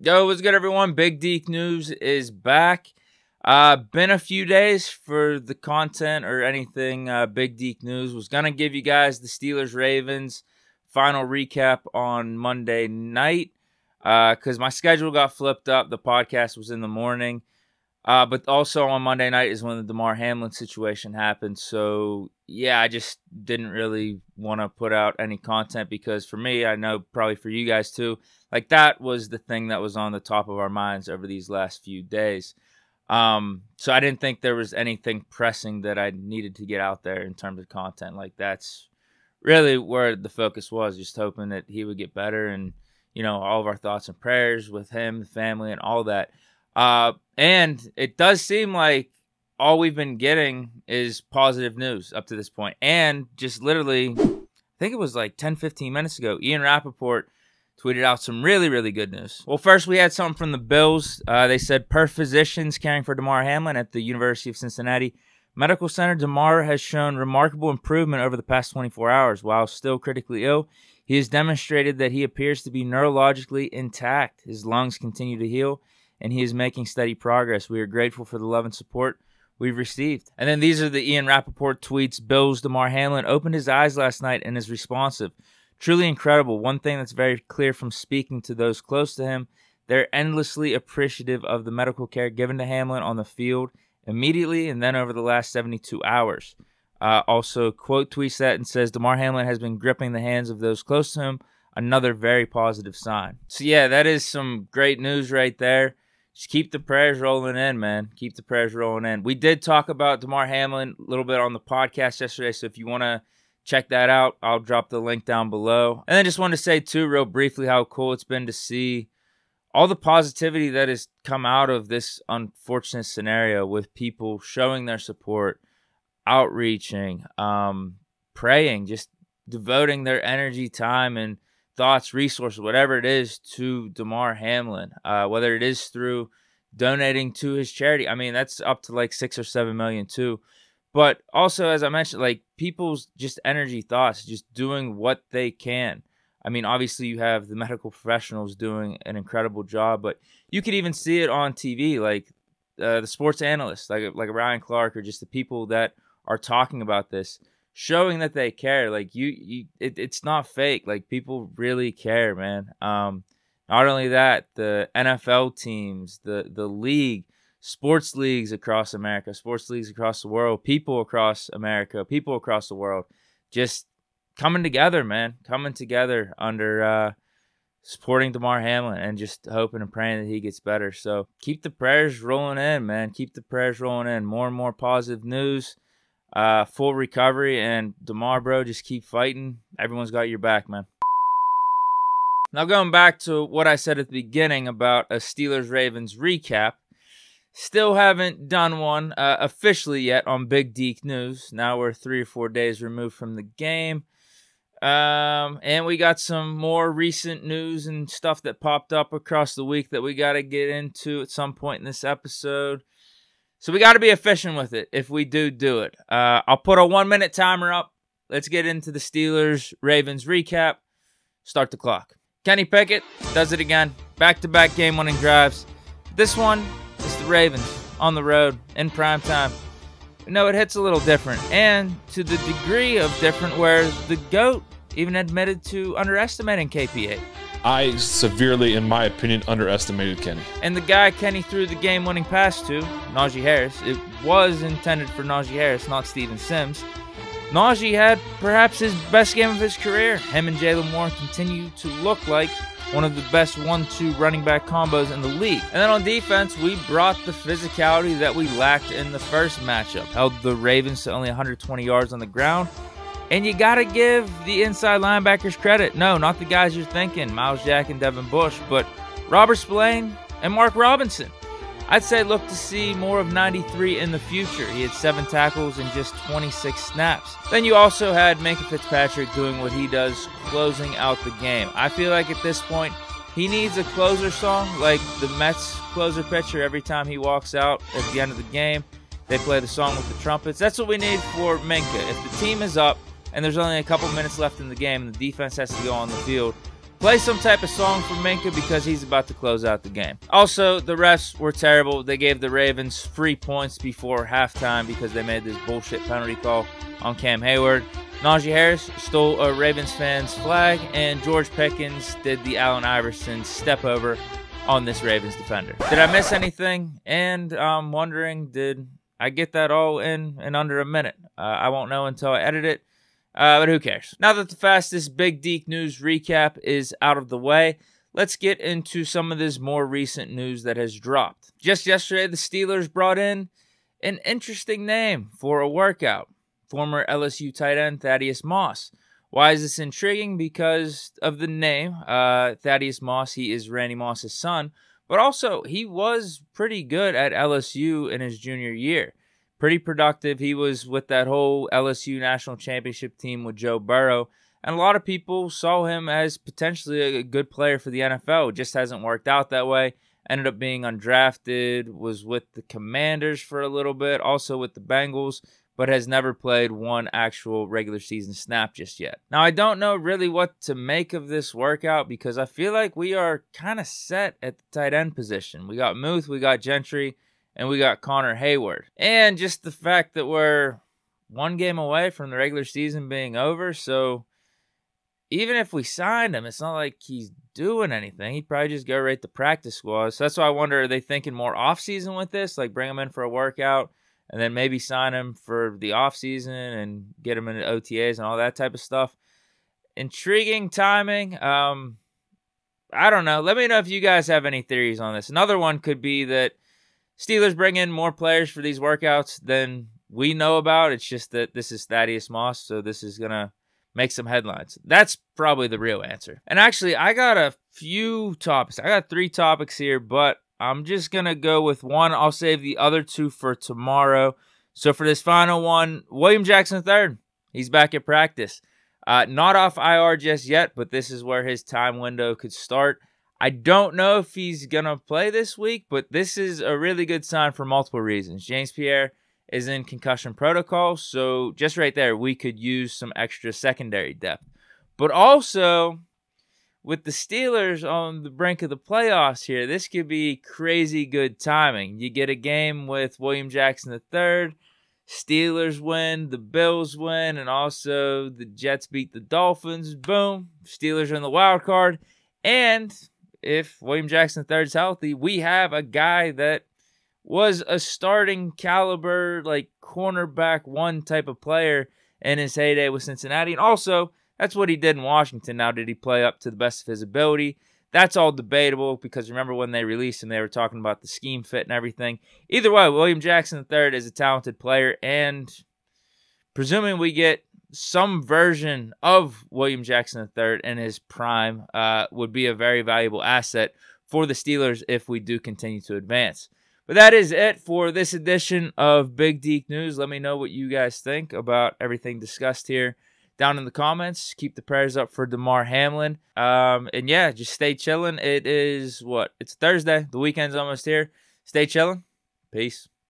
Yo, what's good, everyone? Big Deke News is back. Been a few days for the content or anything. Big Deke News was going to give you guys the Steelers-Ravens final recap on Monday night because my schedule got flipped up. The podcast was in the morning. But also on Monday night is when the Damar Hamlin situation happened. So, yeah, I just didn't really want to put out any content because for me, I know probably for you guys too, like that was the thing that was on the top of our minds over these last few days. So I didn't think there was anything pressing that I needed to get out there in terms of content. Like that's really where the focus was, just hoping that he would get better and, you know, all of our thoughts and prayers with him, the family, and all that. And it does seem like all we've been getting is positive news up to this point. And just literally, I think it was like 10, 15 minutes ago, Rappaport tweeted out some really, really good news. Well, first we had something from the Bills. They said, per physicians caring for Damar Hamlin at the University of Cincinnati Medical Center, Damar has shown remarkable improvement over the past 24 hours. While still critically ill, he has demonstrated that he appears to be neurologically intact. His lungs continue to heal, and he is making steady progress. We are grateful for the love and support we've received. And then these are the Rappaport tweets. Bills Damar Hamlin opened his eyes last night and is responsive. Truly incredible. One thing that's very clear from speaking to those close to him, they're endlessly appreciative of the medical care given to Hamlin on the field immediately and then over the last 72 hours. Also, quote tweets that and says, Damar Hamlin has been gripping the hands of those close to him. Another very positive sign. So yeah, that is some great news right there. Just keep the prayers rolling in, man. Keep the prayers rolling in. We did talk about Damar Hamlin a little bit on the podcast yesterday, so if you want to check that out, I'll drop the link down below. And then just wanted to say, too, real briefly, how cool it's been to see all the positivity that has come out of this unfortunate scenario with people showing their support, outreaching, praying, just devoting their energy, time, and thoughts, resources, whatever it is, to Damar Hamlin, whether it is through donating to his charity. I mean, that's up to like 6 or 7 million too. But also, as I mentioned, like people's just energy, thoughts, just doing what they can. I mean, obviously you have the medical professionals doing an incredible job, but you could even see it on TV, like the sports analysts, like Ryan Clark, or just the people that are talking about this, showing that they care. Like it's not fake. Like people really care, man. Not only that, the NFL teams, the league, sports leagues across America, sports leagues across the world, people across America, people across the world, just coming together, man. Coming together under supporting Damar Hamlin and just hoping and praying that he gets better. So keep the prayers rolling in, man. Keep the prayers rolling in. More and more positive news. Full recovery, and Damar, bro, just keep fighting. Everyone's got your back, man. Now going back to what I said at the beginning about a Steelers-Ravens recap, still haven't done one officially yet on Big Deke News. Now we're 3 or 4 days removed from the game. And we got some more recent news and stuff that popped up across the week that we got to get into at some point in this episode. So we got to be efficient with it if we do it. I'll put a 1-minute timer up. Let's get into the Steelers-Ravens recap. Start the clock. Kenny Pickett does it again. Back-to-back game-winning drives. This one is the Ravens on the road in prime time. No, it hits a little different. And to the degree of different where the GOAT even admitted to underestimating KP8. I severely, in my opinion, underestimated Kenny. And the guy Kenny threw the game-winning pass to, Najee Harris, it was intended for Najee Harris, not Steven Sims. Najee had perhaps his best game of his career. Him and Jalen Warren continue to look like one of the best 1-2 running back combos in the league. And then on defense, we brought the physicality that we lacked in the first matchup. Held the Ravens to only 120 yards on the ground. And you got to give the inside linebackers credit. No, not the guys you're thinking, Miles Jack and Devin Bush, but Robert Spillane and Mark Robinson. I'd say look to see more of 93 in the future. He had 7 tackles in just 26 snaps. Then you also had Minkah Fitzpatrick doing what he does, closing out the game. I feel like at this point, he needs a closer song, like the Mets closer pitcher every time he walks out at the end of the game. They play the song with the trumpets. That's what we need for Minkah. If the team is up, and there's only a couple minutes left in the game, and the defense has to go on the field, Play some type of song for Minka because he's about to close out the game. Also, the refs were terrible. They gave the Ravens free points before halftime because they made this bullshit penalty call on Cam Hayward. Najee Harris stole a Ravens fan's flag, and George Pickens did the Allen Iverson step over on this Ravens defender. Did I miss anything? And I'm wondering, did I get that all in under a minute? I won't know until I edit it. But who cares? Now that the fastest Big Deke news recap is out of the way, let's get into some of this more recent news that has dropped. Just yesterday, the Steelers brought in an interesting name for a workout. Former LSU tight end Thaddeus Moss. Why is this intriguing? Because of the name. Thaddeus Moss, he is Randy Moss's son, but also he was pretty good at LSU in his junior year. Pretty productive. He was with that whole LSU national championship team with Joe Burrow, and a lot of people saw him as potentially a good player for the NFL. It just hasn't worked out that way. Ended up being undrafted, was with the Commanders for a little bit, also with the Bengals, but has never played one actual regular season snap just yet. Now, I don't know really what to make of this workout because I feel like we are kind of set at the tight end position. We got Muth, we got Gentry, and we got Connor Hayward. And just the fact that we're one game away from the regular season being over, so even if we signed him, it's not like he's doing anything. He'd probably just go right to practice squad. So that's why I wonder, are they thinking more offseason with this? Like bring him in for a workout and then maybe sign him for the offseason and get him into OTAs and all that type of stuff. Intriguing timing. I don't know. Let me know if you guys have any theories on this. Another one could be that Steelers bring in more players for these workouts than we know about. It's just that this is Thaddeus Moss, so this is going to make some headlines. That's probably the real answer. And actually, I got a few topics. I got 3 topics here, but I'm just going to go with one. I'll save the other 2 for tomorrow. So for this final one, William Jackson III, he's back at practice. Not off IR just yet, but this is where his time window could start. I don't know if he's going to play this week, but this is a really good sign for multiple reasons. James Pierre is in concussion protocol, so just right there, we could use some extra secondary depth. But also, with the Steelers on the brink of the playoffs here, this could be crazy good timing. You get a game with William Jackson III, Steelers win, the Bills win, and also the Jets beat the Dolphins. Boom, Steelers are in the wild card. And if William Jackson III is healthy, we have a guy that was a starting caliber, like cornerback 1 type of player in his heyday with Cincinnati. And also, that's what he did in Washington. Now, did he play up to the best of his ability? That's all debatable because remember when they released him, they were talking about the scheme fit and everything. Either way, William Jackson III is a talented player, and presuming we get some version of William Jackson III in his prime would be a very valuable asset for the Steelers if we do continue to advance. But that is it for this edition of Big Deke News. Let me know what you guys think about everything discussed here down in the comments. Keep the prayers up for Damar Hamlin. And yeah, just stay chilling. It is what? It's Thursday. The weekend's almost here. Stay chilling. Peace.